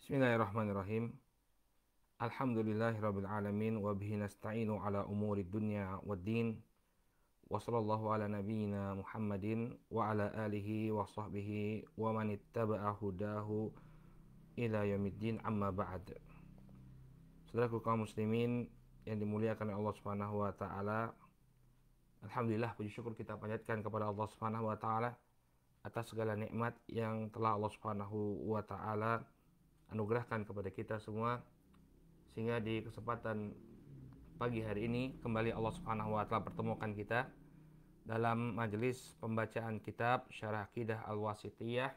Bismillahirrahmanirrahim. Alhamdulillahirabbil alamin wa bihi nasta'inu ala umuri dunya waddin. Wa sallallahu ala nabiyyina Muhammadin wa ala alihi wa sahbihi wa man ittaba'a hudahu ila yaumiddin, amma ba'd. Saudaraku kaum muslimin yang dimuliakan oleh Allah Subhanahu wa taala, alhamdulillah, puji syukur kita panjatkan kepada Allah Subhanahu wa taala atas segala nikmat yang telah Allah Subhanahu wa taala anugerahkan kepada kita semua, sehingga di kesempatan pagi hari ini kembali Allah Subhanahu wa taala pertemukan kita dalam majelis pembacaan kitab Syarah Aqidah Al-Wasithiyah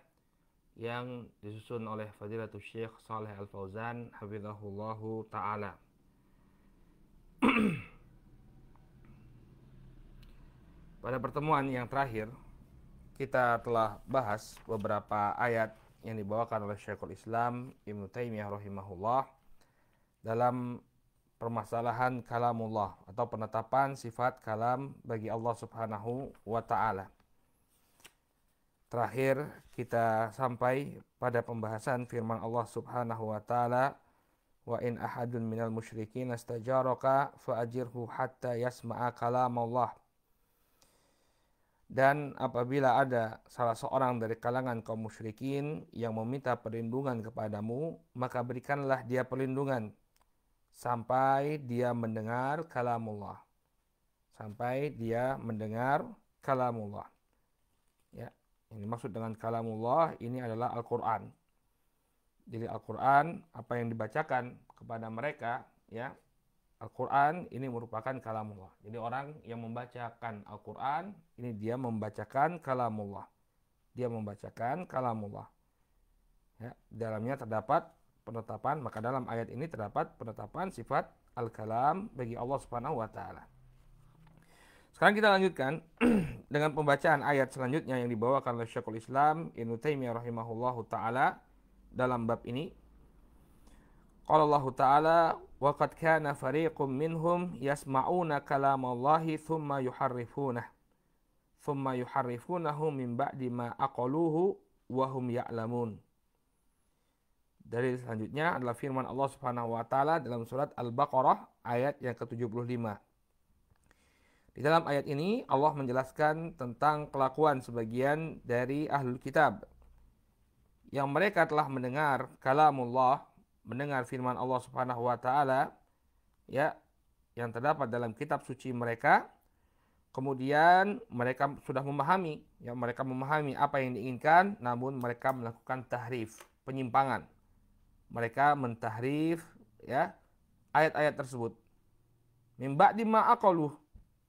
yang disusun oleh Fadilatul Syekh Shalih Al-Fauzan hafizahullahu taala. Pada pertemuan yang terakhir kita telah bahas beberapa ayat yang dibawakan oleh Syekhul Islam Ibnu Taimiyah rahimahullah dalam permasalahan kalamullah atau penetapan sifat kalam bagi Allah Subhanahu wa taala. Terakhir kita sampai pada pembahasan firman Allah Subhanahu wa taala, wa in ahadun minal musyrikin astajaraka fa'ajirhu hatta yasma'a kalamullah. Dan apabila ada salah seorang dari kalangan kaum musyrikin yang meminta perlindungan kepadamu, maka berikanlah dia perlindungan sampai dia mendengar kalamullah. Sampai dia mendengar kalamullah. Ya, yang dimaksud dengan kalamullah ini adalah Al-Qur'an. Jadi Al-Qur'an, apa yang dibacakan kepada mereka, ya, Al-Quran ini merupakan kalamullah. Jadi orang yang membacakan Al-Quran ini dia membacakan kalamullah. Dia membacakan kalamullah. Ya, dalamnya terdapat penetapan, maka dalam ayat ini terdapat penetapan sifat Al-Kalam bagi Allah Subhanahu wa taala. Sekarang kita lanjutkan dengan pembacaan ayat selanjutnya yang dibawakan oleh Syekhul Islam Ibnu Taimiyah rahimahullahu taala dalam bab ini. Qala Allah Ta'ala, wa qad kana fariqum minhum yasma'una kalamallahi thumma yuharrifunahu min ba'di ma aqaluhu wa hum ya'lamun. Dari selanjutnya adalah firman Allah Subhanahu wa taala dalam surat Al-Baqarah ayat yang ke-75. Di dalam ayat ini Allah menjelaskan tentang kelakuan sebagian dari ahlul kitab yang mereka telah mendengar kalamullah, mendengar firman Allah Subhanahu wa taala, ya, yang terdapat dalam kitab suci mereka. Kemudian mereka sudah memahami, ya, mereka memahami apa yang diinginkan, namun mereka melakukan tahrif, penyimpangan. Mereka mentahrif, ya, ayat-ayat tersebut. Min ba'di ma aqaluh,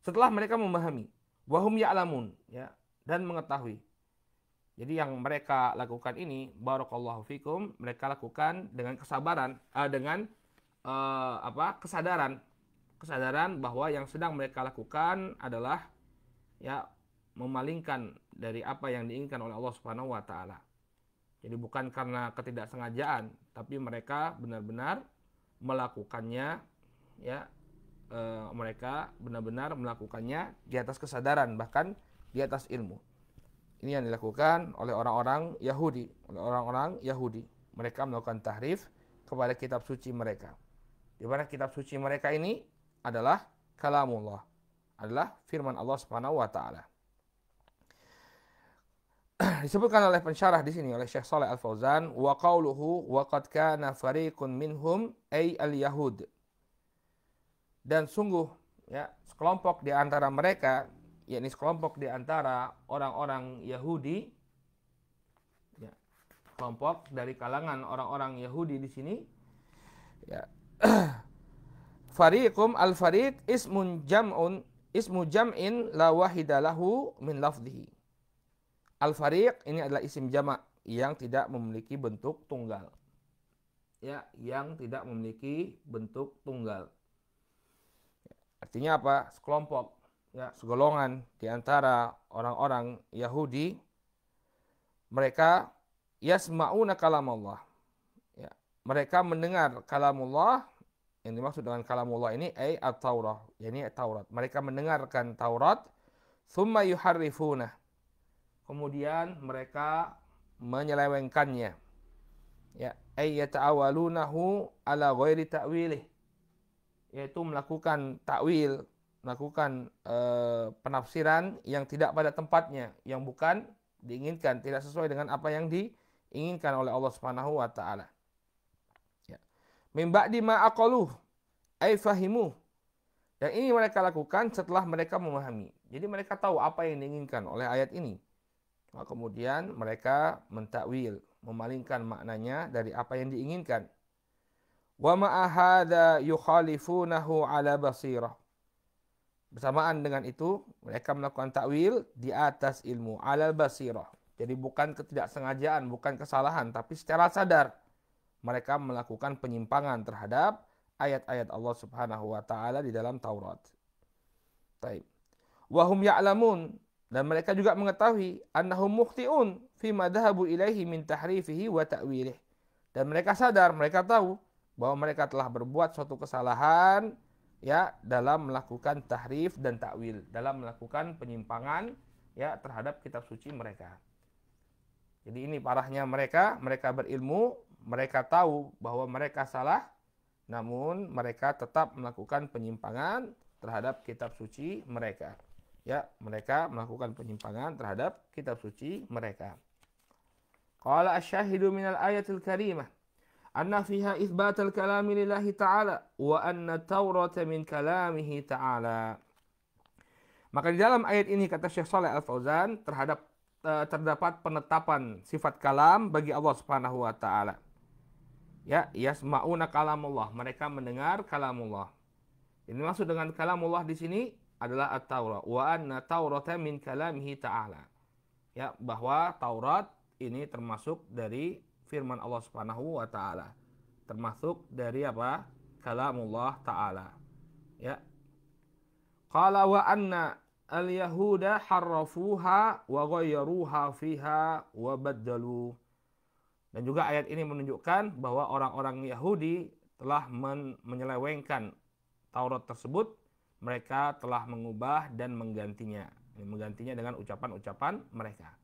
setelah mereka memahami, wa hum ya'lamun, ya, dan mengetahui. Jadi yang mereka lakukan ini, barakallahu fikum, mereka lakukan dengan kesabaran, kesadaran bahwa yang sedang mereka lakukan adalah, ya, memalingkan dari apa yang diinginkan oleh Allah Subhanahu wa taala. Jadi bukan karena ketidaksengajaan, tapi mereka benar-benar melakukannya, ya, mereka benar-benar melakukannya di atas kesadaran, bahkan di atas ilmu. Ini yang dilakukan oleh orang-orang Yahudi. Mereka melakukan tahrif kepada kitab suci mereka. Di mana kitab suci mereka ini adalah kalamullah, adalah firman Allah Subhanahu wa taala. Disebutkan oleh pensyarah di sini oleh Syekh Shalih Al-Fauzan, wa qauluhu wa qad kana fariqun minhum ay al-yahud. Dan sungguh, ya, sekelompok di antara mereka, yakni sekelompok di antara orang-orang Yahudi, ya, kelompok dari kalangan orang-orang Yahudi di sini, ya. Fariqum al-fariq ismu jam'in la wahidalahu min lafdhihi. Al-fariq ini adalah isim jamak yang tidak memiliki bentuk tunggal. Ya, yang tidak memiliki bentuk tunggal. Artinya apa? Sekelompok, ya, segolongan di antara orang-orang Yahudi, mereka yasma'una kalamullah, ya, mereka mendengar kalamullah. Yang dimaksud dengan kalamullah ini at-Taurah, yakni Taurat. Mereka mendengarkan Taurat, thumma yuharrifunah, kemudian mereka menyelewengkannya. Ya, ay yata'awalunahu ala ghairi ta'wilih, yaitu melakukan takwil, melakukan penafsiran yang tidak pada tempatnya, yang bukan diinginkan, tidak sesuai dengan apa yang diinginkan oleh Allah Subhanahu wa taala. Ya. Min ba'di ma aqaluh ay fahimu. Dan ini mereka lakukan setelah mereka memahami. Jadi mereka tahu apa yang diinginkan oleh ayat ini. Nah, kemudian mereka mentakwil, memalingkan maknanya dari apa yang diinginkan. Wa ma'a hadza yukhalifunahu ala basirah. Bersamaan dengan itu, mereka melakukan takwil di atas ilmu, ala basirah. Jadi bukan ketidaksengajaan, bukan kesalahan, tapi secara sadar mereka melakukan penyimpangan terhadap ayat-ayat Allah Subhanahu wa taala di dalam Taurat. Baik. Wa hum ya'lamun, dan mereka juga mengetahui annahum mukhti'un fi ma dhahabu ilaihi min tahrifihi wa ta'wilih. Dan mereka sadar, mereka tahu bahwa mereka telah berbuat suatu kesalahan ya dalam melakukan tahrif dan takwil, dalam melakukan penyimpangan ya terhadap kitab suci mereka. Jadi ini parahnya mereka, mereka berilmu, mereka tahu bahwa mereka salah, namun mereka tetap melakukan penyimpangan terhadap kitab suci mereka. Ya, mereka melakukan penyimpangan terhadap kitab suci mereka. Qala asy-syahidu minal ayatil karimah anna fiha itsbatal kalami lillahi ta'ala wa anna Taurata min kalamihi ta'ala. Maka di dalam ayat ini kata Syekh Shalih Al-Fauzan terdapat penetapan sifat kalam bagi Allah Subhanahu wa taala. Ya, yasma'una kalamullah, mereka mendengar kalamullah. Ini maksud dengan kalamullah di sini adalah At-Taurat. Wa anna Taurata min kalamihi ta'ala. Ya, bahwa Taurat ini termasuk dari firman Allah Subhanahu wa taala. Termasuk dari apa? Kalamullah taala. Ya. Qala wa anna al-yahuda harrafuha wa ghayyaruha fiha wa baddalu. Dan juga ayat ini menunjukkan bahwa orang-orang Yahudi telah menyelewengkan Taurat tersebut, mereka telah mengubah dan menggantinya dengan ucapan-ucapan mereka.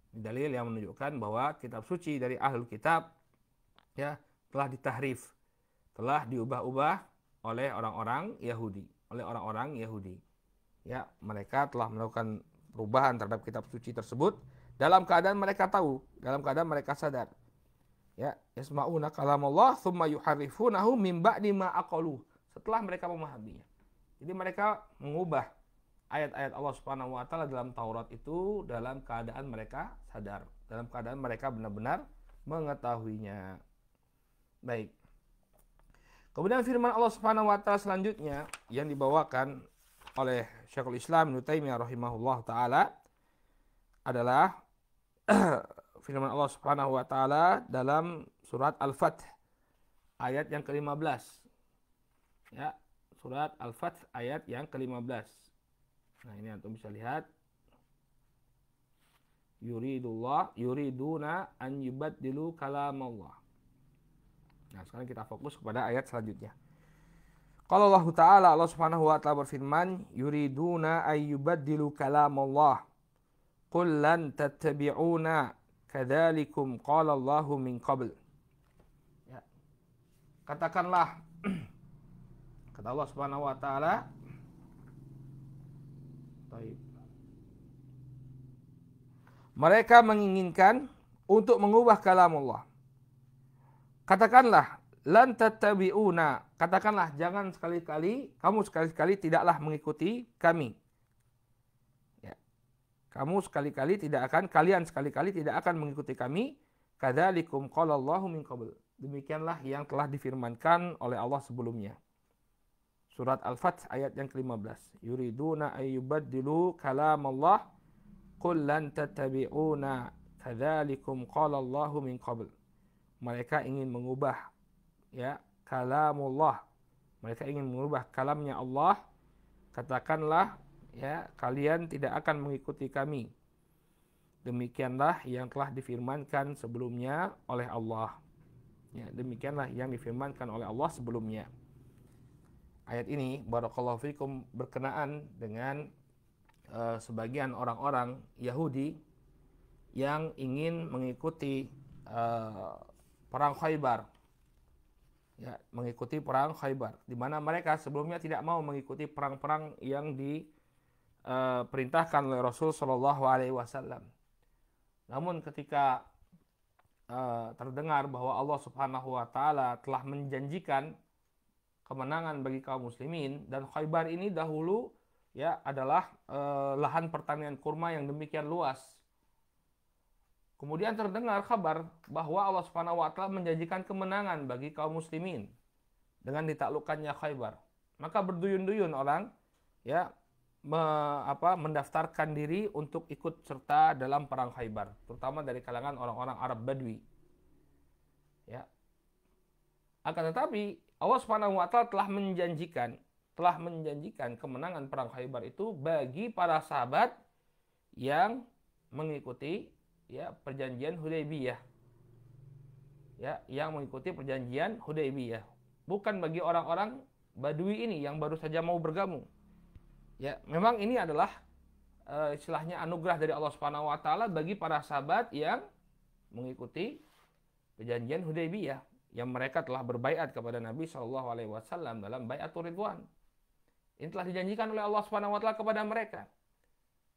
Dalil yang menunjukkan bahwa kitab suci dari ahlul kitab ya telah ditahrif, telah diubah-ubah oleh orang-orang Yahudi. Ya, mereka telah melakukan perubahan terhadap kitab suci tersebut dalam keadaan mereka tahu, dalam keadaan mereka sadar. Ya, yasma'una kalamullah tsumma yuharrifunahu min ba'di ma aqalu. Setelah mereka memahaminya. Jadi mereka mengubah ayat-ayat Allah Subhanahu wa taala dalam Taurat itu dalam keadaan mereka sadar, dalam keadaan mereka benar-benar mengetahuinya. Baik. Kemudian firman Allah Subhanahu wa taala selanjutnya yang dibawakan oleh Syekhul Islam Ibnu Taimiyah rahimahullah taala adalah firman Allah Subhanahu wa taala dalam surat Al-Fath ayat yang ke-15. Ya, surat Al-Fath ayat yang ke-15. Nah, ini antum bisa lihat. Yuriduna an yubaddilu kalamallah. Nah, sekarang kita fokus kepada ayat selanjutnya. Qala Allah Ta'ala, Allah Subhanahu wa taala berfirman, yuriduna an yubaddilu kalamallah. Qul lan tattabi'una kadzalikum qala Allahu min qabl. Ya. Katakanlah kata Allah Subhanahu wa taala, mereka menginginkan untuk mengubah kalamullah. Katakanlah, lan tattabi'una. Katakanlah, jangan sekali-kali, kamu sekali-kali tidaklah mengikuti kami. Ya. Kalian sekali-kali tidak akan mengikuti kami. Kadzalikum qala Allahu min qabl. Demikianlah yang telah difirmankan oleh Allah sebelumnya. Surat Al-Fath ayat yang ke-15. Yuriduna ayyubaddilu kalamallah. Qul lan tattabi'una kadzalikum qala Allahu min qabl. Mereka ingin mengubah ya kalamullah. Mereka ingin mengubah kalamnya Allah. Katakanlah ya, kalian tidak akan mengikuti kami. Demikianlah yang telah difirmankan sebelumnya oleh Allah. Ya, demikianlah yang difirmankan oleh Allah sebelumnya. Ayat ini barakallahu fikum berkenaan dengan sebagian orang-orang Yahudi yang ingin mengikuti perang Khaybar. Ya, mengikuti perang Khaybar, di mana mereka sebelumnya tidak mau mengikuti perang-perang yang diperintahkan oleh Rasul Shallallahu Alaihi Wasallam. Namun ketika terdengar bahwa Allah Subhanahu Wa Taala telah menjanjikan kemenangan bagi kaum muslimin, dan Khaybar ini dahulu ya adalah lahan pertanian kurma yang demikian luas. Kemudian terdengar kabar bahwa Allah Subhanahu wa taala menjanjikan kemenangan bagi kaum muslimin dengan ditaklukkannya Khaybar. Maka berduyun-duyun orang ya mendaftarkan diri untuk ikut serta dalam perang Khaybar, terutama dari kalangan orang-orang Arab Badui. Ya. Akan tetapi Allah Subhanahu wa taala telah menjanjikan kemenangan perang Khaybar itu bagi para sahabat yang mengikuti ya perjanjian Hudaybiyah. Ya, yang mengikuti perjanjian Hudaybiyah. Bukan bagi orang-orang Badui ini yang baru saja mau bergabung. Ya, memang ini adalah istilahnya anugerah dari Allah Subhanahu wa taala bagi para sahabat yang mengikuti perjanjian Hudaybiyah, yang mereka telah berbaiat kepada Nabi Shallallahu alaihi wasallam dalam baiatur ridwan. Ini telah dijanjikan oleh Allah Subhanahu wa taala kepada mereka.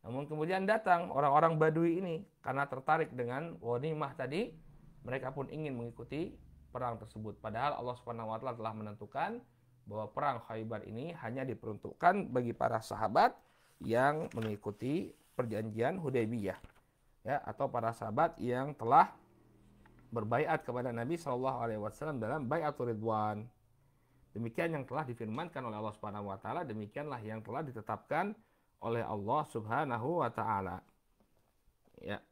Namun kemudian datang orang-orang Badui ini karena tertarik dengan ghanimah tadi, mereka pun ingin mengikuti perang tersebut. Padahal Allah Subhanahu wa taala telah menentukan bahwa perang Khaybar ini hanya diperuntukkan bagi para sahabat yang mengikuti perjanjian Hudaybiyah, ya, atau para sahabat yang telah berbaiat kepada Nabi Shallallahu alaihi wasallam dalam baiatur ridwan. Demikian yang telah difirmankan oleh Allah Subhanahu wa taala, demikianlah yang telah ditetapkan oleh Allah Subhanahu wa taala. Ya.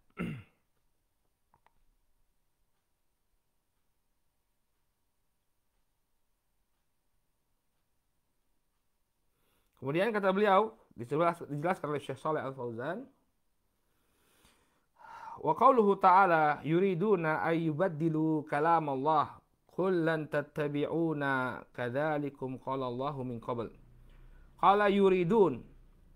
Kemudian kata beliau, dijelaskan oleh Syekh Shalih Al Fauzan, wa qauluhu ta'ala yuriduna ay yubaddilu kalam Allah qul lan tattabi'una kadzalikum qala Allahu min qabl. Qala yuridun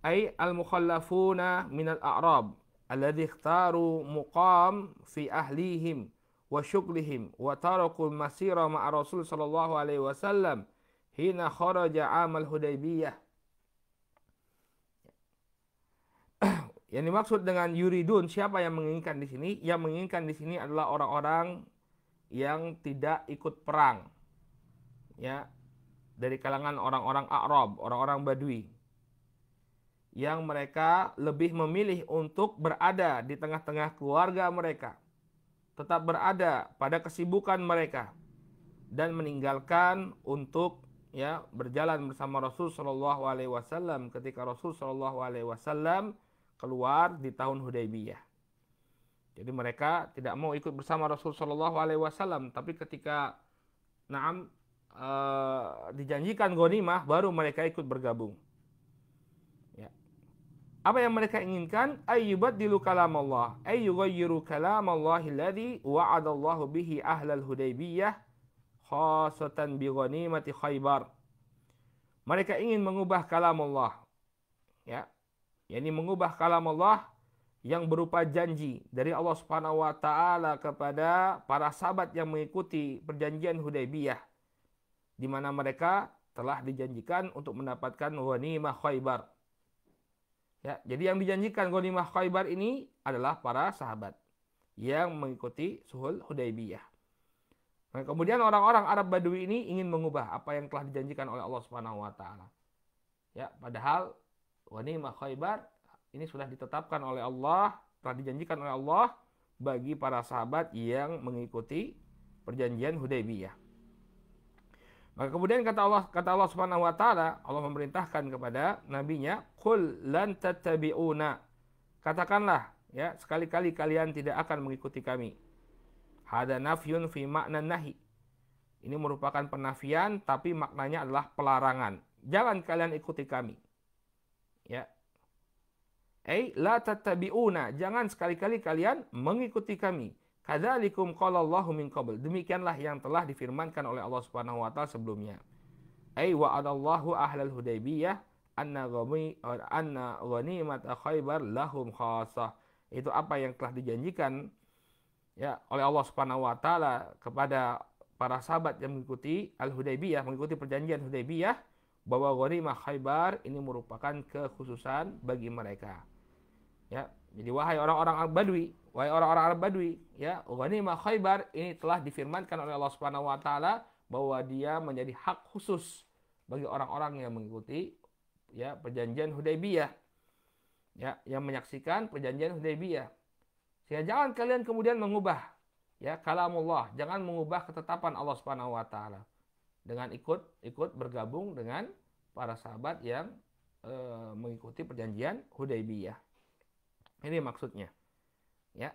ay al-mukhallafuna min al-a'rab alladhi ikhtaru muqam fi ahlihim wa syughlihim wa taraku al-masira ma'a Rasul sallallahu alaihi wasallam hina kharaja 'amal Hudaybiyah. Yang dimaksud dengan yuridun, siapa yang menginginkan di sini? Yang menginginkan di sini adalah orang-orang yang tidak ikut perang. Ya, dari kalangan orang-orang Arab, orang-orang Badui. Yang mereka lebih memilih untuk berada di tengah-tengah keluarga mereka, tetap berada pada kesibukan mereka, dan meninggalkan untuk ya berjalan bersama Rasul Shallallahu alaihi wasallam ketika Rasul Shallallahu alaihi wasallam keluar di tahun Hudaybiyah. Jadi mereka tidak mau ikut bersama Rasul Shallallahu alaihi wasallam, tapi ketika dijanjikan ghanimah baru mereka ikut bergabung. Ya. Apa yang mereka inginkan? Ayyubaddilu kalam Allah, ayyughayyiru kalam Allah alladhi wa'adallahu bihi ahlal Hudaybiyah khasatan bi ghanimati Khaybar. Mereka ingin mengubah kalam Allah. Ya. yakni mengubah kalam Allah yang berupa janji dari Allah Subhanahu wa taala kepada para sahabat yang mengikuti perjanjian Hudaybiyah, di mana mereka telah dijanjikan untuk mendapatkan ghanimah Khaybar. Ya, jadi yang dijanjikan ghanimah Khaybar ini adalah para sahabat yang mengikuti sulh Hudaybiyah. Nah, kemudian orang-orang Arab Badui ini ingin mengubah apa yang telah dijanjikan oleh Allah Subhanahu wa taala. Ya, padahal ghanimah Khaybar ini sudah ditetapkan oleh Allah, telah dijanjikan oleh Allah bagi para sahabat yang mengikuti perjanjian Hudaybiyah. Maka kemudian kata Allah Subhanahu wa taala, Allah memerintahkan kepada nabinya, "Qul lan tattabi'una." Katakanlah, ya, sekali-kali kalian tidak akan mengikuti kami. Hada nafyun fi makna nahi. Ini merupakan penafian tapi maknanya adalah pelarangan. Jangan kalian ikuti kami. Ya. La tattabi'una, jangan sekali-kali kalian mengikuti kami. Kadzalikum qala Allahu min qabl. Demikianlah yang telah difirmankan oleh Allah Subhanahu wa taala sebelumnya. Wa'adallahu ahlal Hudaybiyah anna ghanimat Khaybar lahum khassah. Itu apa yang telah dijanjikan ya oleh Allah Subhanahu wa taala kepada para sahabat yang mengikuti Al-Hudaybiyah, mengikuti perjanjian Hudaybiyah, bahwa ghanimah Khaybar ini merupakan kekhususan bagi mereka. Ya, jadi wahai orang-orang Al-Badui, wahai orang-orang Al-Badui, ya, ghanimah Khaybar ini telah difirmankan oleh Allah Subhanahu wa taala bahwa dia menjadi hak khusus bagi orang-orang yang mengikuti ya perjanjian Hudaybiyah, ya, yang menyaksikan perjanjian Hudaybiyah. Sehingga jangan kalian kemudian mengubah ya kalamullah, jangan mengubah ketetapan Allah Subhanahu wa taala dengan ikut bergabung dengan para sahabat yang mengikuti perjanjian Hudaybiyah. Ini maksudnya. Ya.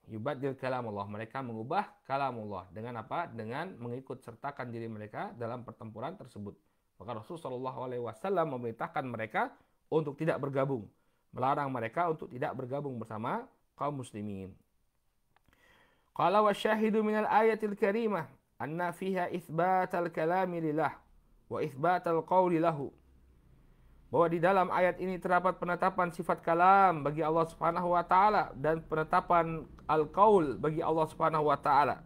Yubaddil kalamullah, mereka mengubah kalamullah dengan apa? Dengan mengikut sertakan diri mereka dalam pertempuran tersebut. Maka Rasulullah Shallallahu alaihi wasallam memerintahkan mereka untuk tidak bergabung, melarang mereka untuk tidak bergabung bersama kaum muslimin. Qala wa syahidu minal ayatil karimah anna fiha itsbatal kalami lillah wa itsbatal qawli lahu. Bahwa di dalam ayat ini terdapat penetapan sifat kalam bagi Allah Subhanahu wa taala dan penetapan al-qaul bagi Allah Subhanahu wa taala.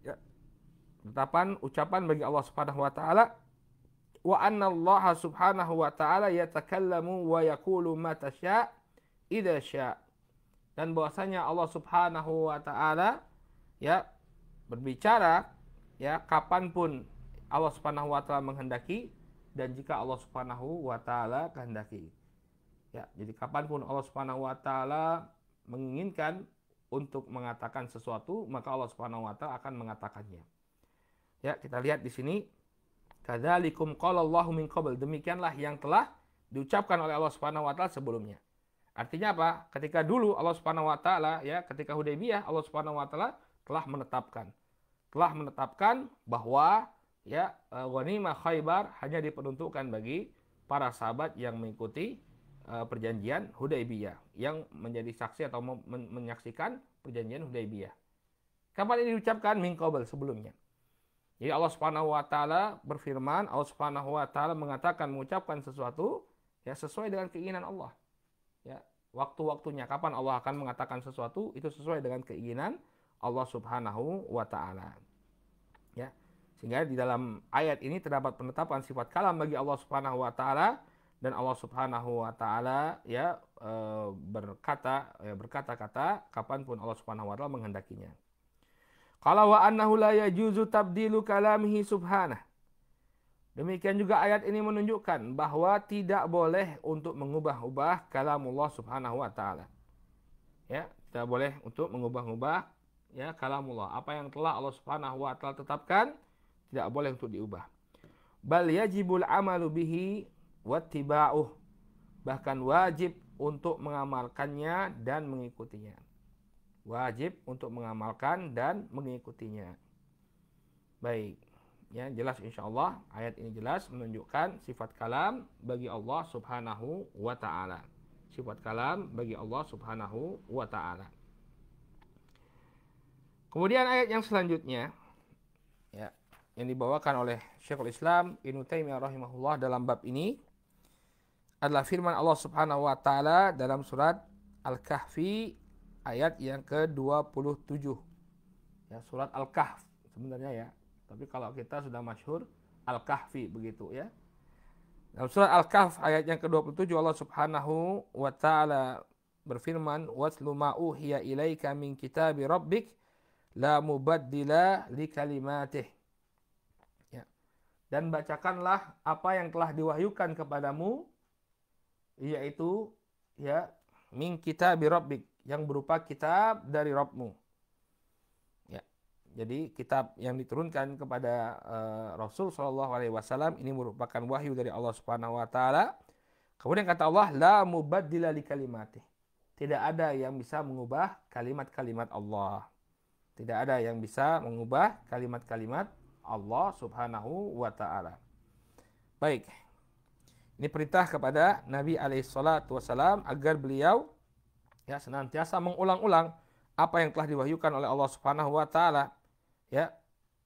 Ya. Penetapan ucapan bagi Allah Subhanahu wa taala, wa anna Allah Subhanahu wa taala yatakallamu wa yaqulu ma tasya' idza sya'. Dan bahwasanya Allah Subhanahu wa taala ya berbicara ya kapanpun Allah Subhanahu wa taala menghendaki dan jika Allah Subhanahu wa taala kehendaki. Ya, jadi kapanpun Allah Subhanahu wa taala menginginkan untuk mengatakan sesuatu, maka Allah Subhanahu wa taala akan mengatakannya. Ya, kita lihat di sini kadzalikum qala Allahu min qabl, demikianlah yang telah diucapkan oleh Allah Subhanahu wa taala sebelumnya. Artinya apa? Ketika dulu Allah Subhanahu wa taala ya, ketika Hudaybiyah Allah Subhanahu wa taala telah menetapkan bahwa ya ghanimah Khaybar hanya diperuntukkan bagi para sahabat yang mengikuti perjanjian Hudaybiyah, yang menjadi saksi atau menyaksikan perjanjian Hudaybiyah. Kapan ini diucapkan? Min qabl, sebelumnya. Jadi Allah Subhanahu wa taala berfirman, Allah Subhanahu wa taala mengatakan, mengucapkan sesuatu ya sesuai dengan keinginan Allah. Ya, waktu-waktunya kapan Allah akan mengatakan sesuatu itu sesuai dengan keinginan Allah Subhanahu wa taala. Ya. Sehingga di dalam ayat ini terdapat penetapan sifat kalam bagi Allah Subhanahu wa taala dan Allah Subhanahu wa taala ya berkata-kata kapanpun Allah Subhanahu wa taala menghendakinya. Qala wa annahu la yajuzu tabdilu kalamihi subhanah. Demikian juga ayat ini menunjukkan bahwa tidak boleh untuk mengubah-ubah kalamullah Subhanahu wa taala. Ya, tidak boleh untuk mengubah-ubah ya kalamullah. Apa yang telah Allah Subhanahu wa taala tetapkan tidak boleh untuk diubah. Bal yajibul amalu bihi wattiba'uh. Bahkan wajib untuk mengamalkannya dan mengikutinya. Wajib untuk mengamalkan dan mengikutinya. Baik. Ya, jelas insyaallah ayat ini jelas menunjukkan sifat kalam bagi Allah Subhanahu wa taala. Sifat kalam bagi Allah Subhanahu wa taala. Kemudian ayat yang selanjutnya ya yang dibawakan oleh Syekhul Islam Ibnu Taimiyah rahimahullah dalam bab ini adalah firman Allah Subhanahu wa taala dalam surat Al-Kahfi ayat yang ke-27. Ya, surat Al-Kahf sebenarnya ya. Tapi kalau kita sudah masyhur Al-Kahfi begitu ya. Dalam surat Al-Kahf ayat yang ke-27 Allah Subhanahu wa taala berfirman, "Watlu ma uhiya ilaika min kitabi rabbik la mubaddila li kalimatih." Dan bacakanlah apa yang telah diwahyukan kepadamu, yaitu ya min kitabi rabbik, yang berupa kitab dari Rabbmu. Ya, jadi kitab yang diturunkan kepada Rasul Shallallahu Alaihi Wasallam ini merupakan wahyu dari Allah Subhanahu Wa Taala. Kemudian kata Allah, la mubaddila li kalimatih. Tidak ada yang bisa mengubah kalimat-kalimat Allah. Tidak ada yang bisa mengubah kalimat-kalimat Allah Subhanahu wa taala. Baik. Ini perintah kepada Nabi alaihi salatu wasalam agar beliau ya senantiasa mengulang-ulang apa yang telah diwahyukan oleh Allah Subhanahu wa taala. Ya,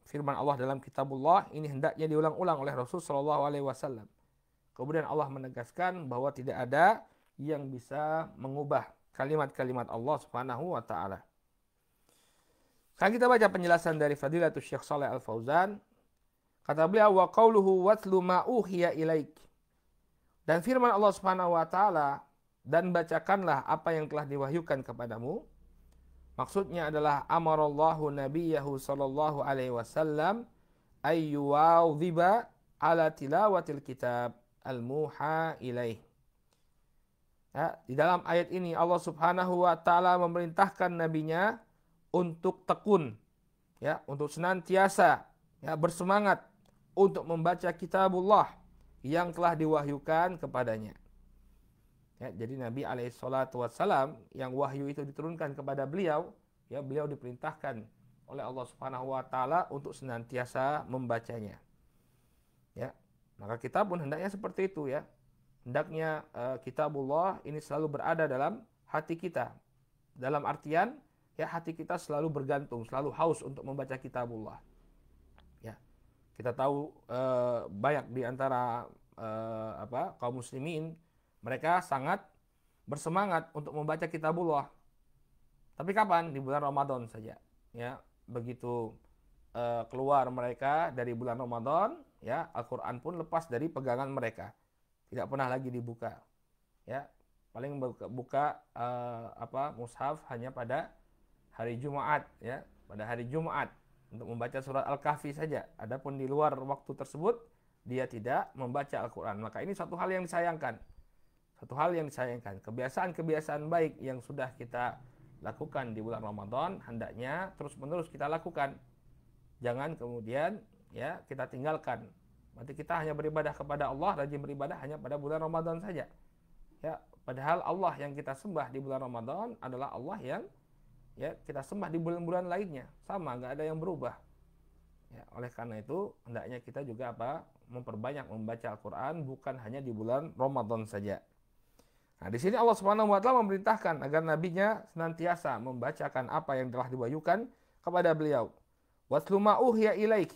firman Allah dalam kitabullah ini hendaknya diulang-ulang oleh Rasul sallallahu alaihi wasallam. Kemudian Allah menegaskan bahwa tidak ada yang bisa mengubah kalimat-kalimat Allah Subhanahu wa taala. Sekarang kita baca penjelasan dari Fadilatul Syekh Shalih Al Fauzan. Kata beliau, wa qauluhu watlu ma uhiya ilaik. Dan firman Allah Subhanahu wa taala, dan bacakanlah apa yang telah diwahyukan kepadamu. Maksudnya adalah amarallahu nabiyahu sallallahu alaihi wasallam ayyuwadhiba ala tilawatil kitab al-muha ilaih. Ya, di dalam ayat ini Allah Subhanahu wa taala memerintahkan nabinya untuk tekun, ya, untuk senantiasa, ya, bersemangat untuk membaca kitabullah yang telah diwahyukan kepadanya. Ya, jadi Nabi SAW yang wahyu itu diturunkan kepada beliau, ya, beliau diperintahkan oleh Allah Subhanahu wa taala untuk senantiasa membacanya. Ya, maka kita pun hendaknya seperti itu, ya. Hendaknya kitabullah ini selalu berada dalam hati kita. Dalam artian, ya, hati kita selalu bergantung, selalu haus untuk membaca kitabullah. Ya. Kita tahu banyak di antara kaum muslimin, mereka sangat bersemangat untuk membaca kitabullah. Tapi kapan? Di bulan Ramadan saja. Ya, begitu keluar mereka dari bulan Ramadan, ya, Al-Qur'an pun lepas dari pegangan mereka. Tidak pernah lagi dibuka. Ya, paling buka mushaf hanya pada hari Jumat, ya, pada hari Jumat untuk membaca surat Al-Kahfi saja. Adapun di luar waktu tersebut dia tidak membaca Al-Qur'an. Maka ini satu hal yang disayangkan. Satu hal yang disayangkan. Kebiasaan-kebiasaan baik yang sudah kita lakukan di bulan Ramadan hendaknya terus-menerus kita lakukan. Jangan kemudian, ya, kita tinggalkan. Berarti kita hanya beribadah kepada Allah, rajin beribadah hanya pada bulan Ramadan saja. Ya, padahal Allah yang kita sembah di bulan Ramadan adalah Allah yang, ya, kita sembah di bulan-bulan lainnya. Sama, nggak ada yang berubah. Ya, oleh karena itu hendaknya kita juga memperbanyak membaca Al-Qur'an, bukan hanya di bulan Ramadan saja. Nah, di sini Allah Subhanahu wa taala memerintahkan agar nabinya senantiasa membacakan apa yang telah diwahyukan kepada beliau. Watlu ma uhiya ilaik.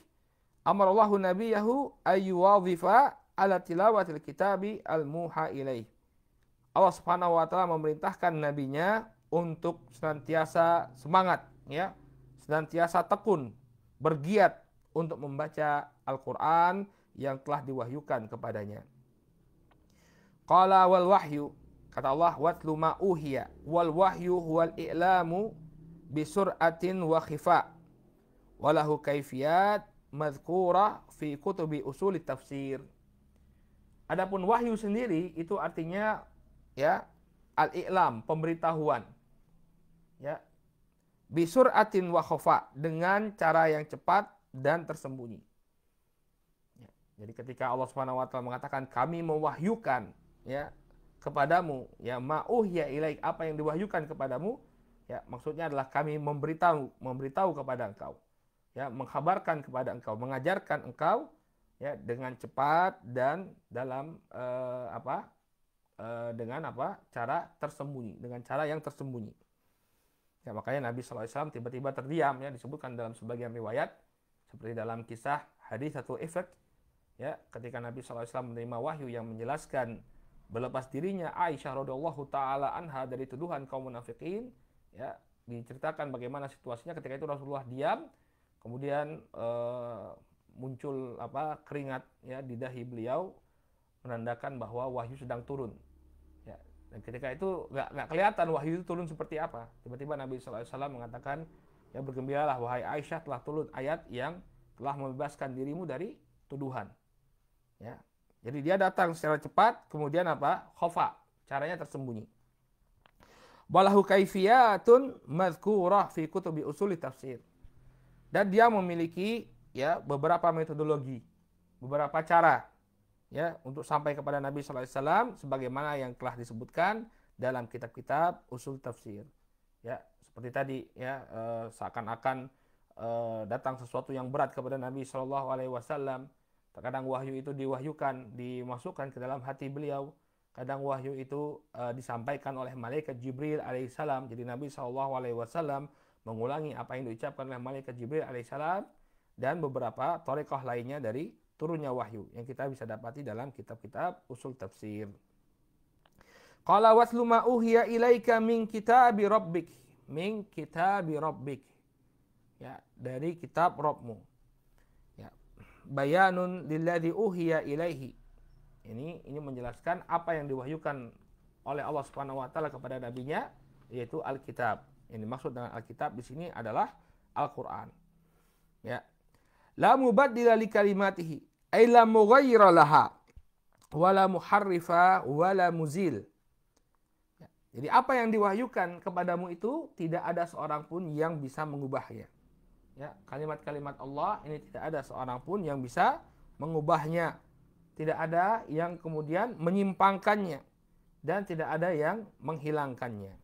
Amarallahu nabiyahu ayyuwadhifa ala tilawatil kitabi al-muha ilaih. Allah Subhanahu wa taala memerintahkan nabinya untuk senantiasa semangat, ya, senantiasa tekun, bergiat untuk membaca Al-Qur'an yang telah diwahyukan kepadanya. Qala wal wahyu, kata Allah, watlu ma uhiya, wal wahyu huwal i'lamu bisur'atin wa khifa walahu kaifiyat madhkurah fi kutubi usul tafsir. Adapun wahyu sendiri itu artinya, ya, al-i'lam, pemberitahuan. Ya. Bisur'atin wa khafa, dengan cara yang cepat dan tersembunyi. Ya. Jadi ketika Allah Subhanahu wa taala mengatakan kami mewahyukan, ya, kepadamu, ya, ma'uhya ilaik, apa yang diwahyukan kepadamu, ya, maksudnya adalah kami memberitahu kepada engkau, ya, mengkhabarkan kepada engkau, mengajarkan engkau, ya, dengan cepat dan dalam cara tersembunyi, dengan cara yang tersembunyi. Ya, makanya Nabi SAW tiba-tiba terdiam, ya, disebutkan dalam sebagian riwayat, seperti dalam kisah hadis atau efek, ya, ketika Nabi SAW menerima wahyu yang menjelaskan berlepas dirinya Aisyah radhiyallahu taala anha dari tuduhan kaum munafikin, ya, diceritakan bagaimana situasinya ketika itu Rasulullah diam, kemudian muncul keringat, ya, di dahi beliau, menandakan bahwa wahyu sedang turun. Ya, dan ketika itu nggak kelihatan wahyu itu turun seperti apa. Tiba-tiba Nabi SAW mengatakan, ya, bergembiralah wahai Aisyah, telah turun ayat yang telah membebaskan dirimu dari tuduhan. Ya, jadi dia datang secara cepat, kemudian khofa, caranya tersembunyi. Walahu kaifiyatun madhkurah fi kutubi usul tafsir. Dan dia memiliki, ya, beberapa metodologi, beberapa cara, ya, untuk sampai kepada Nabi SAW sebagaimana yang telah disebutkan dalam kitab-kitab usul tafsir. Ya, seperti tadi, ya, seakan-akan datang sesuatu yang berat kepada Nabi SAW. Terkadang wahyu itu dimasukkan ke dalam hati beliau. Kadang wahyu itu disampaikan oleh malaikat Jibril alaihissalam. Jadi Nabi SAW mengulangi apa yang diucapkan oleh malaikat Jibril alaihissalam, dan beberapa thariqah lainnya dari turunnya wahyu yang kita bisa dapati dalam kitab-kitab usul tafsir. Qala watlu ma uhiya ilaika min kitabi rabbik. Min kitabi rabbik. ya, dari kitab Rabbmu. Ya. Bayanun lilladzi uhiya ilaihi. Ini menjelaskan apa yang diwahyukan oleh Allah Subhanahu wa taala kepada nabinya, yaitu Alkitab. Ini maksud dengan Alkitab di sini adalah Al-Qur'an. Ya. La mubaddila li kalimatihi, ay la mughayyira laha, wala muharrifa wala muzil. Ya. Jadi apa yang diwahyukan kepadamu itu tidak ada seorang pun yang bisa mengubahnya. Ya, kalimat-kalimat Allah ini tidak ada seorang pun yang bisa mengubahnya. Tidak ada yang kemudian menyimpangkannya dan tidak ada yang menghilangkannya.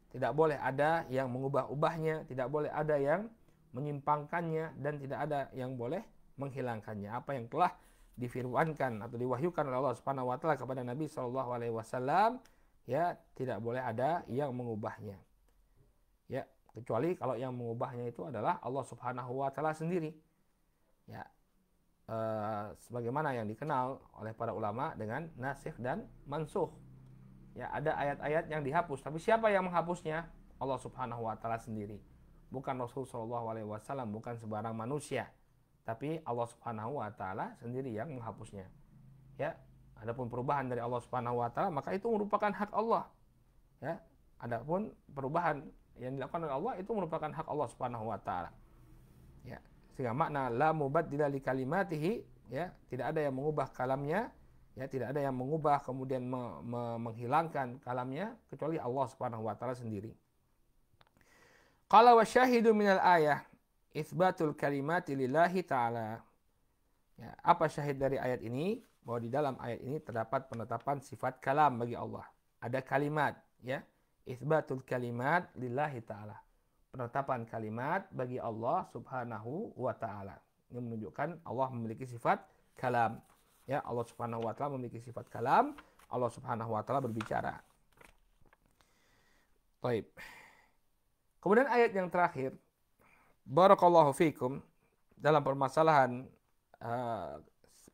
Tidak boleh ada yang mengubah-ubahnya, tidak boleh ada yang menyimpangkannya, dan tidak ada yang boleh menghilangkannya. Apa yang telah difirmankan atau diwahyukan oleh Allah Subhanahu wa taala kepada Nabi sallallahu alaihi wasallam, ya, tidak boleh ada yang mengubahnya. Ya, kecuali kalau yang mengubahnya itu adalah Allah Subhanahu wa taala sendiri. Ya. Sebagaimana yang dikenal oleh para ulama dengan nasikh dan mansukh. Ya, ada ayat-ayat yang dihapus, tapi siapa yang menghapusnya? Allah Subhanahu wa taala sendiri. Bukan Rasul sallallahu alaihi wasallam, bukan sembarang manusia, tapi Allah Subhanahu wa taala sendiri yang menghapusnya. Ya, adapun perubahan dari Allah Subhanahu wa taala maka itu merupakan hak Allah. Ya, adapun perubahan yang dilakukan oleh Allah itu merupakan hak Allah Subhanahu wa taala. Ya. Sehingga makna la mubaddila li kalimatihi, ya, tidak ada yang mengubah kalamnya, ya, tidak ada yang mengubah kemudian menghilangkan kalamnya kecuali Allah Subhanahu wa taala sendiri. Qala wa syahidu minal ayah itsbatul kalimati lillahi taala. Ya, apa syahid dari ayat ini? Bahwa di dalam ayat ini terdapat penetapan sifat kalam bagi Allah. Ada kalimat, ya. Itsbatul kalimat lillahi taala. Penetapan kalimat bagi Allah Subhanahu wa taala. Ini menunjukkan Allah memiliki sifat kalam. Ya, Allah Subhanahu wa taala memiliki sifat kalam, Allah Subhanahu wa taala berbicara. Baik. Kemudian ayat yang terakhir, barakallahu fikum, dalam permasalahan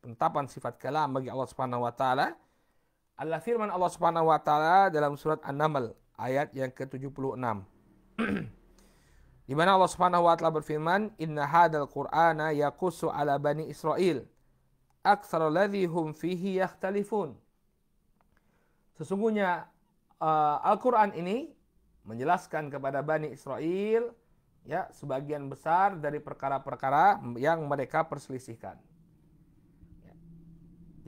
penetapan sifat kalam bagi Allah Subhanahu wa taala, adalah firman Allah Subhanahu wa taala dalam surat An-Naml ayat yang ke-76. Di mana Allah Subhanahu wa taala berfirman, "Inna hadzal Qur'ana yaqussu 'ala bani Israil aktsara alladzi hum fihi yakhtalifun." Sesungguhnya Al-Qur'an ini menjelaskan kepada Bani Israel, ya, sebagian besar dari perkara-perkara yang mereka perselisihkan. Ya.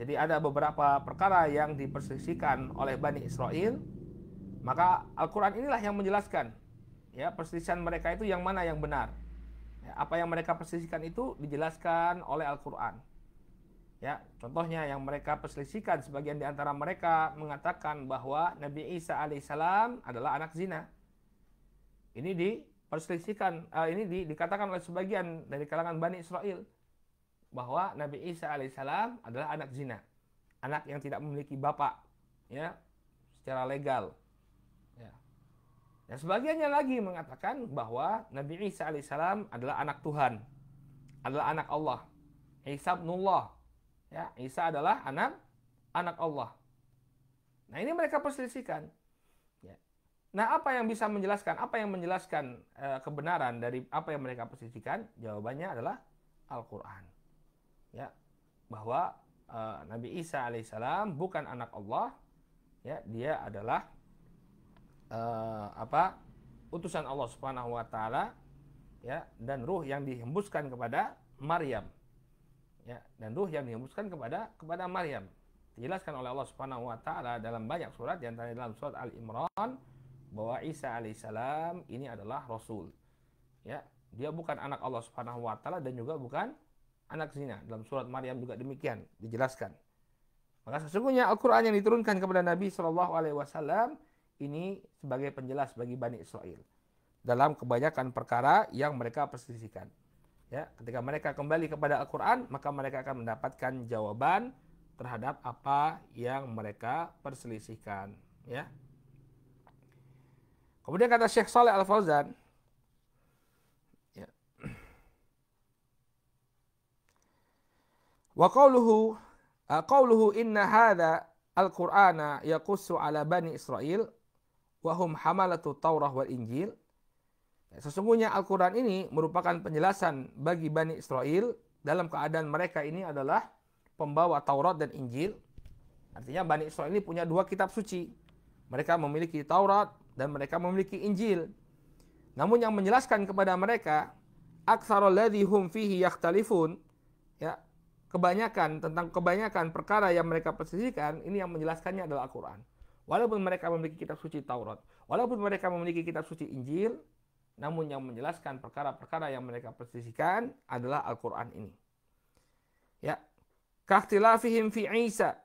Jadi ada beberapa perkara yang diperselisihkan oleh Bani Israel, maka Al-Qur'an inilah yang menjelaskan, ya, perselisihan mereka itu yang mana yang benar. Ya, apa yang mereka perselisihkan itu dijelaskan oleh Al-Qur'an. Ya, contohnya yang mereka perselisihkan, sebagian di antara mereka mengatakan bahwa Nabi Isa alaihissalam adalah anak zina. Ini diperselisihkan, dikatakan oleh sebagian dari kalangan Bani Israel bahwa Nabi Isa alaihissalam adalah anak zina, anak yang tidak memiliki bapak, ya, secara legal. Ya. Dan sebagiannya lagi mengatakan bahwa Nabi Isa alaihissalam adalah anak Tuhan, adalah anak Allah, Isa ibnullah. Ya, Isa adalah anak Allah. Nah, ini mereka perselisihkan. Ya. Nah, apa yang bisa menjelaskan? Apa yang menjelaskan kebenaran dari apa yang mereka perselisihkan? Jawabannya adalah Al-Quran. Ya, bahwa Nabi Isa alaihissalam bukan anak Allah. Ya, dia adalah utusan Allah Subhanahu wa taala, ya, dan ruh yang dihembuskan kepada Maryam. Ya, dan ruh yang dihembuskan kepada Maryam. Dijelaskan oleh Allah Subhanahu wa taala dalam banyak surat, di antaranya dalam surat Al-Imran, bahwa Isa alaihissalam ini adalah rasul. Ya, dia bukan anak Allah Subhanahu wa taala dan juga bukan anak zina. Dalam surat Maryam juga demikian dijelaskan. Maka sesungguhnya Al-Qur'an yang diturunkan kepada Nabi sallallahu alaihi wasallam ini sebagai penjelas bagi Bani Israel dalam kebanyakan perkara yang mereka perselisihkan. Ya, ketika mereka kembali kepada Al-Quran, maka mereka akan mendapatkan jawaban terhadap apa yang mereka perselisihkan. Ya. Kemudian kata Syekh Shalih Al-Fauzan, ya, wa qawluhu inna hadza al-Qur'ana yaqussu ala bani Israil wa hum hamalatu Taurah wal Injil. Sesungguhnya Al-Quran ini merupakan penjelasan bagi Bani Israel dalam keadaan mereka ini adalah pembawa Taurat dan Injil. Artinya Bani Israel ini punya dua kitab suci. Mereka memiliki Taurat dan mereka memiliki Injil. Namun yang menjelaskan kepada mereka, aktsarul ladzi hum fihi yakhtalifun, ya, kebanyakan perkara yang mereka perselisihkan, ini yang menjelaskannya adalah Al-Quran. Walaupun mereka memiliki kitab suci Taurat, walaupun mereka memiliki kitab suci Injil, namun yang menjelaskan perkara-perkara yang mereka perselisihkan adalah Al-Quran ini. Ya, kakhtilafihim fi Isa,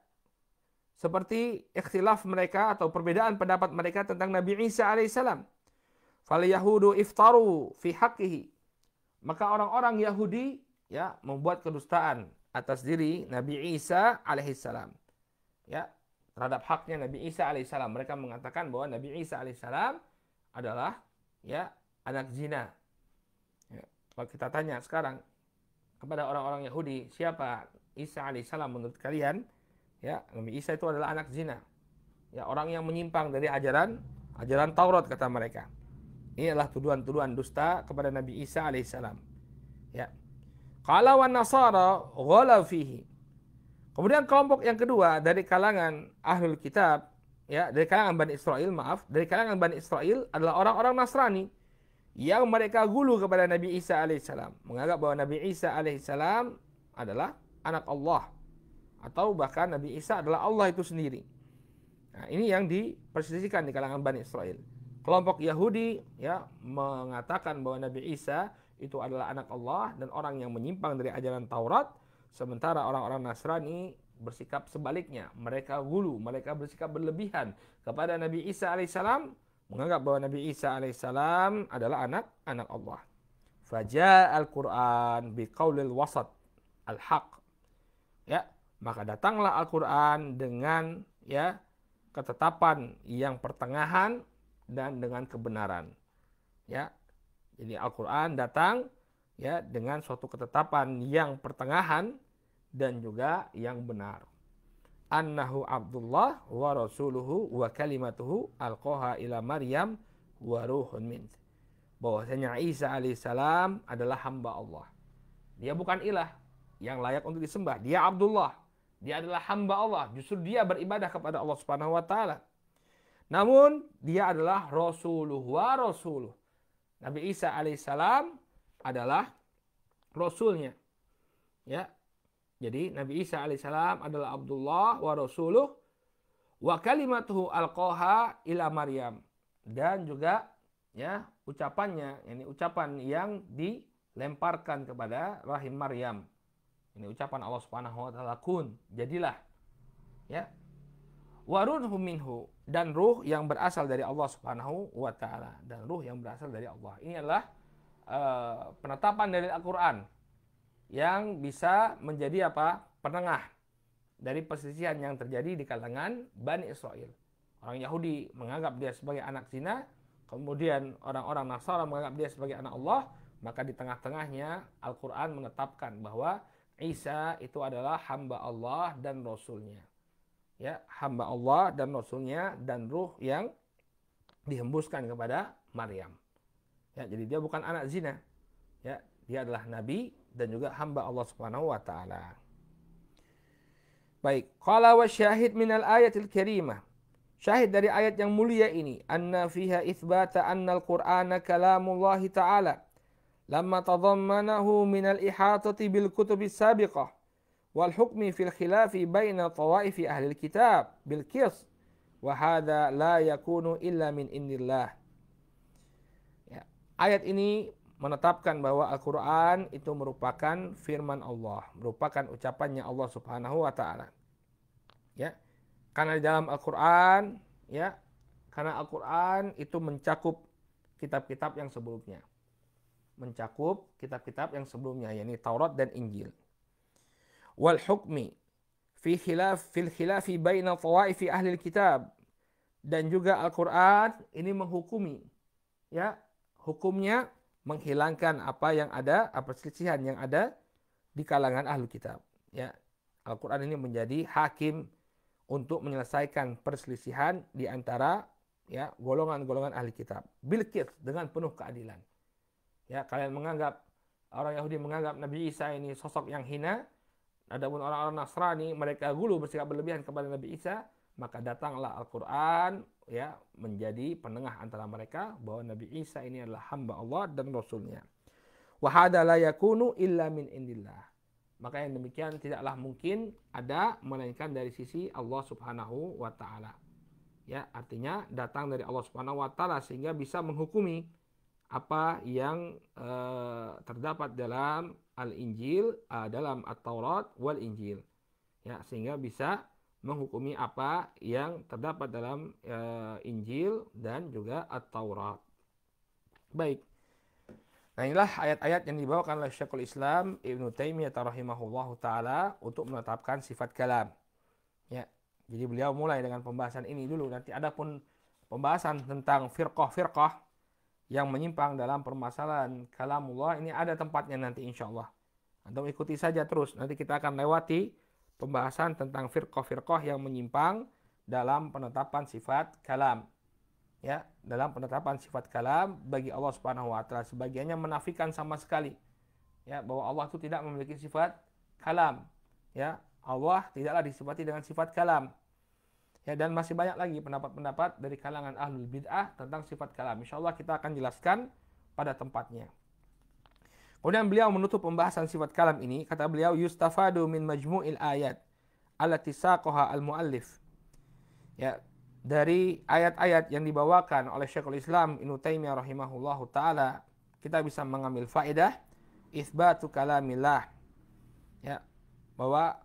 seperti ikhtilaf mereka atau perbedaan pendapat mereka tentang Nabi Isa alaihissalam. Fal yahudu iftaru fi haqqihi, maka orang-orang Yahudi ya membuat kedustaan atas diri Nabi Isa alaihissalam. Ya, terhadap haknya Nabi Isa alaihissalam. Mereka mengatakan bahwa Nabi Isa alaihissalam adalah ya anak zina. Ya, kalau kita tanya sekarang kepada orang-orang Yahudi, siapa Isa alaihissalam menurut kalian? Ya, Nabi Isa itu adalah anak zina. Ya, orang yang menyimpang dari ajaran Taurat kata mereka. Ini adalah tuduhan-tuduhan dusta kepada Nabi Isa alaihissalam. Ya. Qala wan nasara ghala fihi. Kemudian kelompok yang kedua dari kalangan Ahlul Kitab, ya, dari kalangan Bani Israel, dari kalangan Bani Israel adalah orang-orang Nasrani yang mereka gulu kepada Nabi Isa alaihissalam, menganggap bahwa Nabi Isa alaihissalam adalah anak Allah, atau bahkan Nabi Isa adalah Allah itu sendiri. Nah, ini yang diperselisihkan di kalangan Bani Israel. Kelompok Yahudi ya mengatakan bahwa Nabi Isa itu adalah anak Allah dan orang yang menyimpang dari ajaran Taurat, sementara orang-orang Nasrani bersikap sebaliknya. Mereka gulu, mereka bersikap berlebihan kepada Nabi Isa alaihissalam, menganggap bahwa Nabi Isa alaihissalam adalah anak Allah. Faja al-Quran biqaulil wasat al-haq. Ya, maka datanglah Al-Quran dengan ya ketetapan yang pertengahan dan dengan kebenaran. Ya. Jadi Al-Quran datang ya dengan suatu ketetapan yang pertengahan dan juga yang benar. Annahu Abdullah wa rasuluhu wa kalimatuhu alqaha ila Maryam wa ruhun min. Bahwasanya Isa alaihissalam adalah hamba Allah. Dia bukan ilah yang layak untuk disembah. Dia Abdullah. Dia adalah hamba Allah. Justru dia beribadah kepada Allah Subhanahu wa taala. Namun dia adalah rasuluh wa rasuluh. Nabi Isa alaihissalam adalah rasulnya. Ya. Jadi Nabi Isa alaihissalam adalah Abdullah wa rasuluh wa kalimatuhu alqaha ila Maryam, dan juga ya ucapannya, ini ucapan yang dilemparkan kepada rahim Maryam. Ini ucapan Allah Subhanahu wa taala, kun, jadilah. Ya. Wa ruhum minhu, dan ruh yang berasal dari Allah Subhanahu wa taala, dan ruh yang berasal dari Allah. Ini adalah penetapan dari Al-Qur'an yang bisa menjadi apa? Penengah dari perselisihan yang terjadi di kalangan Bani Israel. Orang Yahudi menganggap dia sebagai anak zina, kemudian orang-orang Nasara menganggap dia sebagai anak Allah, maka di tengah-tengahnya Al-Qur'an menetapkan bahwa Isa itu adalah hamba Allah dan Rasulnya. Ya, hamba Allah dan Rasulnya, dan ruh yang dihembuskan kepada Maryam. Ya, jadi dia bukan anak zina. Ya, dia adalah nabi dan juga hamba Allah Subhanahu wa taala. Baik, qala wa syahid minal ayatil karimah. Syahid dari ayat yang mulia ini, anna fiha itsbata anna al-Qur'ana kalamullah ta'ala lamma tadammanahu minal ihatati bil kutubis sabiqah wal hukmi fil khilafi baina tawaifi ahli kitab bil qis wa hadza la yakunu illa min indillah. Ya, ayat ini menetapkan bahwa Al-Qur'an itu merupakan firman Allah, merupakan ucapannya Allah Subhanahu wa taala. Ya. Karena di dalam Al-Qur'an, ya, karena Al-Qur'an itu mencakup kitab-kitab yang sebelumnya. Mencakup kitab-kitab yang sebelumnya, yakni Taurat dan Injil. Wal hukmi fil khilafi baina tawaifi ahli kitab, dan juga Al-Qur'an ini menghukumi, ya, hukumnya menghilangkan apa yang ada, perselisihan yang ada di kalangan ahli kitab. Ya, Al-Qur'an ini menjadi hakim untuk menyelesaikan perselisihan di antara ya golongan-golongan ahli kitab bil qist, dengan penuh keadilan. Ya, kalian menganggap, orang Yahudi menganggap Nabi Isa ini sosok yang hina, adapun orang-orang Nasrani mereka gulu bersikap berlebihan kepada Nabi Isa, maka datanglah Al-Qur'an ya menjadi penengah antara mereka bahwa Nabi Isa ini adalah hamba Allah dan Rasulnya. Wa hada la yakunu illa min indillah. Maka yang demikian tidaklah mungkin ada melainkan dari sisi Allah Subhanahu wa taala. Ya, artinya datang dari Allah Subhanahu wa taala sehingga bisa menghukumi apa yang terdapat dalam Al-Injil, dalam At-Taurat wal Injil. Ya, sehingga bisa menghukumi apa yang terdapat dalam Injil dan juga At-Taurat. Baik. Nah, inilah ayat-ayat yang dibawakan oleh Syekhul Islam Ibnu Taimiyah rahimahullahu taala untuk menetapkan sifat kalam. Ya. Jadi beliau mulai dengan pembahasan ini dulu. Nanti ada pun pembahasan tentang firqah-firqah yang menyimpang dalam permasalahan kalamullah, ini ada tempatnya nanti insyaallah. Antum ikuti saja terus. Nanti kita akan lewati pembahasan tentang firqah-firqah yang menyimpang dalam penetapan sifat kalam. Ya, dalam penetapan sifat kalam bagi Allah Subhanahu wa taala, sebagiannya menafikan sama sekali. Ya, bahwa Allah itu tidak memiliki sifat kalam. Ya, Allah tidaklah disifati dengan sifat kalam. Ya, dan masih banyak lagi pendapat-pendapat dari kalangan ahlul bid'ah tentang sifat kalam. Insyaallah kita akan jelaskan pada tempatnya. Kemudian beliau menutup pembahasan sifat kalam ini, kata beliau, yustafadu min majmu'il ayat allati saqaha al-muallif. Ya, dari ayat-ayat yang dibawakan oleh Syekhul Islam Ibnu Taimiyah rahimahullahu taala, kita bisa mengambil faedah itsbatu kalamillah. Ya, bahwa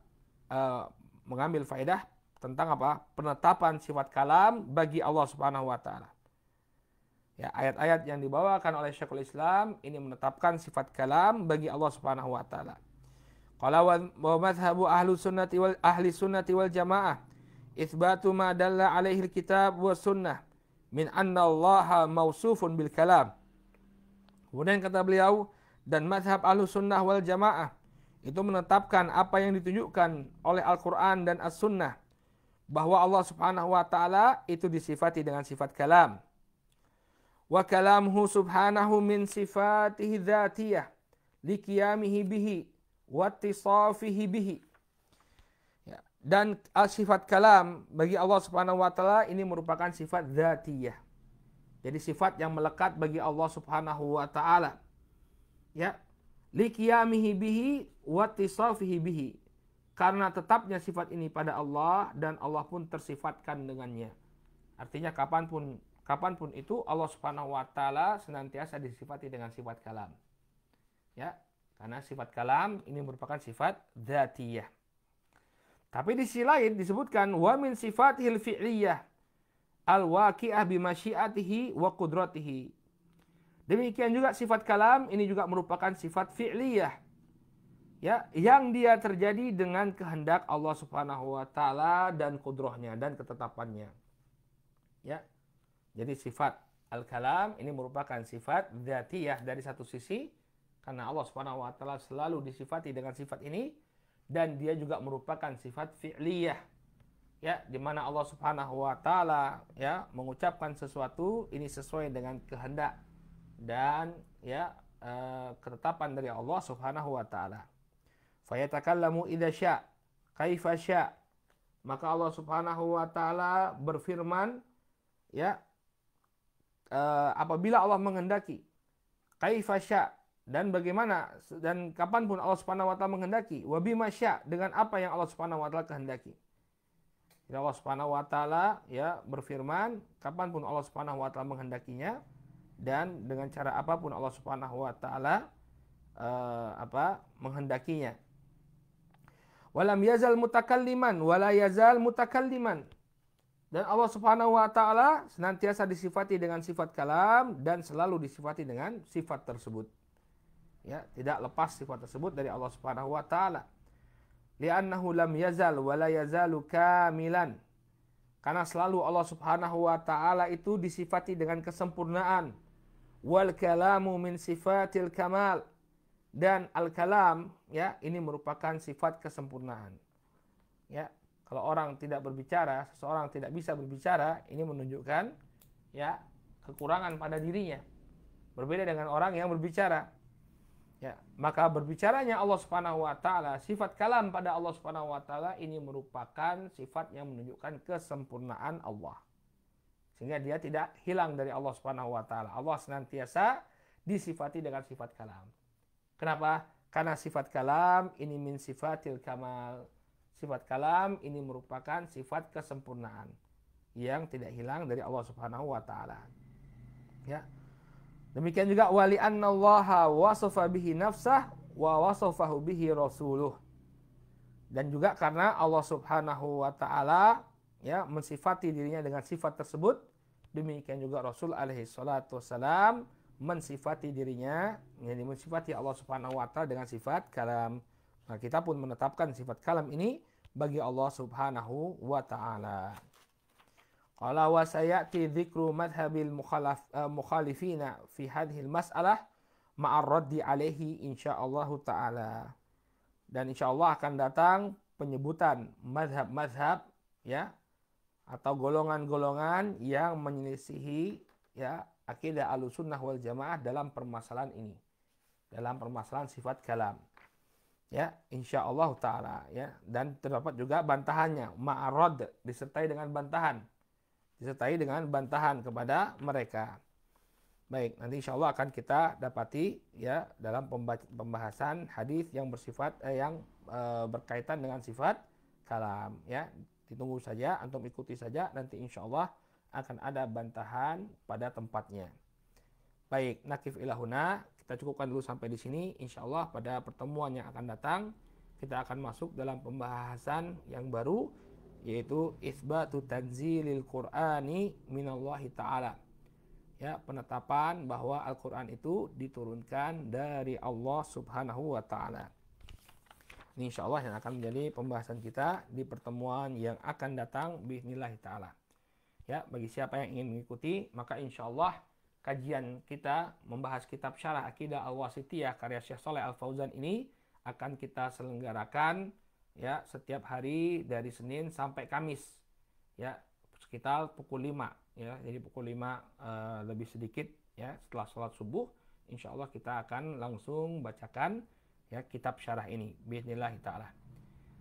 mengambil faedah tentang apa? Penetapan sifat kalam bagi Allah Subhanahu wa taala. Ya, ayat-ayat yang dibawakan oleh Syekhul Islam ini menetapkan sifat kalam bagi Allah Subhanahu wa taala. Qala wa madhhabu ahli sunnati wal jamaah itsbatu ma dalla alaihi alkitab wa sunnah min anna Allah mausufun bil kalam. Kemudian kata beliau, dan madhab ahlu sunnah wal jamaah itu menetapkan apa yang ditunjukkan oleh Al-Quran dan As-Sunnah, bahwa Allah Subhanahu wa ta'ala itu disifati dengan sifat kalam. Wa kalamhu subhanahu min sifatihi dzatiyah liqiyamihi bihi wa ittisafihi bihi. Ya, dan sifat kalam bagi Allah Subhanahu wa ta'ala ini merupakan sifat dzatiyah. Jadi sifat yang melekat bagi Allah Subhanahu wa ta'ala. Ya, liqiyamihi bihi wa ittisafihi bihi. Karena tetapnya sifat ini pada Allah dan Allah pun tersifatkan dengannya. Artinya kapanpun itu Allah Subhanahu wa taala senantiasa disifati dengan sifat kalam. Ya, karena sifat kalam ini merupakan sifat dzatiyah. Tapi di sisi lain disebutkan wa min sifatihil fi'liyah al-waqi'ah bi masyiatihi wa qudratihi. Demikian juga sifat kalam ini juga merupakan sifat fi'liyah. Ya, yang dia terjadi dengan kehendak Allah Subhanahu wa taala dan kudrahnya dan ketetapannya. Ya. Jadi sifat al-kalam ini merupakan sifat dzatiyah dari satu sisi karena Allah Subhanahu wa taala selalu disifati dengan sifat ini, dan dia juga merupakan sifat fi'liyah. Ya, di mana Allah Subhanahu wa taala ya mengucapkan sesuatu ini sesuai dengan kehendak dan ya ketetapan dari Allah Subhanahu wa taala. Fayatakallamu idza sya' kaifa sya'. Maka Allah Subhanahu wa taala berfirman ya apabila Allah menghendaki, kaifa sya', dan bagaimana dan kapanpun Allah Subhanahu wa taala menghendaki, wa bima sya', dengan apa yang Allah Subhanahu wa taala kehendaki. Jadi Allah Subhanahu wa taala ya berfirman kapanpun Allah Subhanahu wa taala menghendakinya, dan dengan cara apapun Allah Subhanahu wa taala menghendakinya. Walam yazal mutakalliman wala yazal mutakalliman. Dan Allah Subhanahu wa taala senantiasa disifati dengan sifat kalam dan selalu disifati dengan sifat tersebut. Ya, tidak lepas sifat tersebut dari Allah Subhanahu wa taala. Li'annahu lam yazal wala yazalu kamilan. Karena selalu Allah Subhanahu wa taala itu disifati dengan kesempurnaan. Wal kalamu min sifatil kamal. Dan al-kalam ya ini merupakan sifat kesempurnaan. Ya, kalau orang tidak berbicara, seseorang tidak bisa berbicara, ini menunjukkan ya kekurangan pada dirinya. berbeda dengan orang yang berbicara. Ya, maka berbicaranya Allah Subhanahu wa taala, sifat kalam pada Allah Subhanahu wa taala ini merupakan sifat yang menunjukkan kesempurnaan Allah. Sehingga dia tidak hilang dari Allah Subhanahu wa taala. Allah senantiasa disifati dengan sifat kalam. Kenapa? Karena sifat kalam ini min sifatil kamal. Sifat kalam ini merupakan sifat kesempurnaan yang tidak hilang dari Allah Subhanahu wa taala. Ya. Demikian juga wali annallaha wasafa bihi nafsah wa wasafahu bihi rasuluh. Dan juga karena Allah Subhanahu wa taala ya mensifati dirinya dengan sifat tersebut, demikian juga Rasul alaihi salatu wasalam mensifati dirinya, yakni mensifati Allah Subhanahu wa taala dengan sifat kalam. Nah, kita pun menetapkan sifat kalam ini bagi Allah Subhanahu wa taala. Qala wa sayati dzikru madhhabil mukhalifina fi hadhil mas'alah ma'ar raddi alaihi insyaallah taala. Dan insyaallah akan datang penyebutan mazhab-mazhab ya atau golongan-golongan yang menyelisihi ya akidah Ahlussunnah wal Jamaah dalam permasalahan ini. Dalam permasalahan sifat kalam. Ya, insyaallah taala ya. Dan terdapat juga bantahannya, ma'arad disertai dengan bantahan. Disertai dengan bantahan kepada mereka. Baik, nanti insya Allah akan kita dapati ya dalam pembahasan hadis yang bersifat berkaitan dengan sifat kalam ya. Ditunggu saja, antum ikuti saja, nanti insya Allah akan ada bantahan pada tempatnya. Baik, nakif ilahuna, kita cukupkan dulu sampai di sini. Insya Allah pada pertemuan yang akan datang kita akan masuk dalam pembahasan yang baru, yaitu isbatu tanzilil Qur'ani minallahi ta'ala. Ya, penetapan bahwa Al-Qur'an itu diturunkan dari Allah Subhanahu wa taala. Ini insyaallah yang akan menjadi pembahasan kita di pertemuan yang akan datang bismillah taala. Ya, bagi siapa yang ingin mengikuti, maka insyaallah kajian kita membahas kitab Syarah Aqidah Al-Wasithiyah karya Syekh Shalih Al-Fauzan ini akan kita selenggarakan ya setiap hari dari Senin sampai Kamis ya sekitar pukul 5 ya, jadi pukul 5 lebih sedikit ya setelah sholat subuh insyaallah kita akan langsung bacakan ya kitab syarah ini bismillah taala.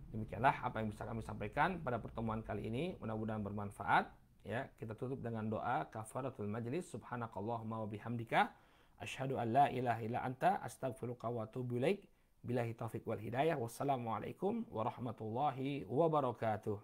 Demikianlah apa yang bisa kami sampaikan pada pertemuan kali ini, mudah-mudahan bermanfaat ya. Kita tutup dengan doa kafaratul majlis, subhanakallahumma wa bihamdika asyhadu an la ilaha illa anta astaghfiruka wa atubu ilaik. Billahi taufiq wal hidayah. Wassalamualaikum warahmatullahi wabarakatuh.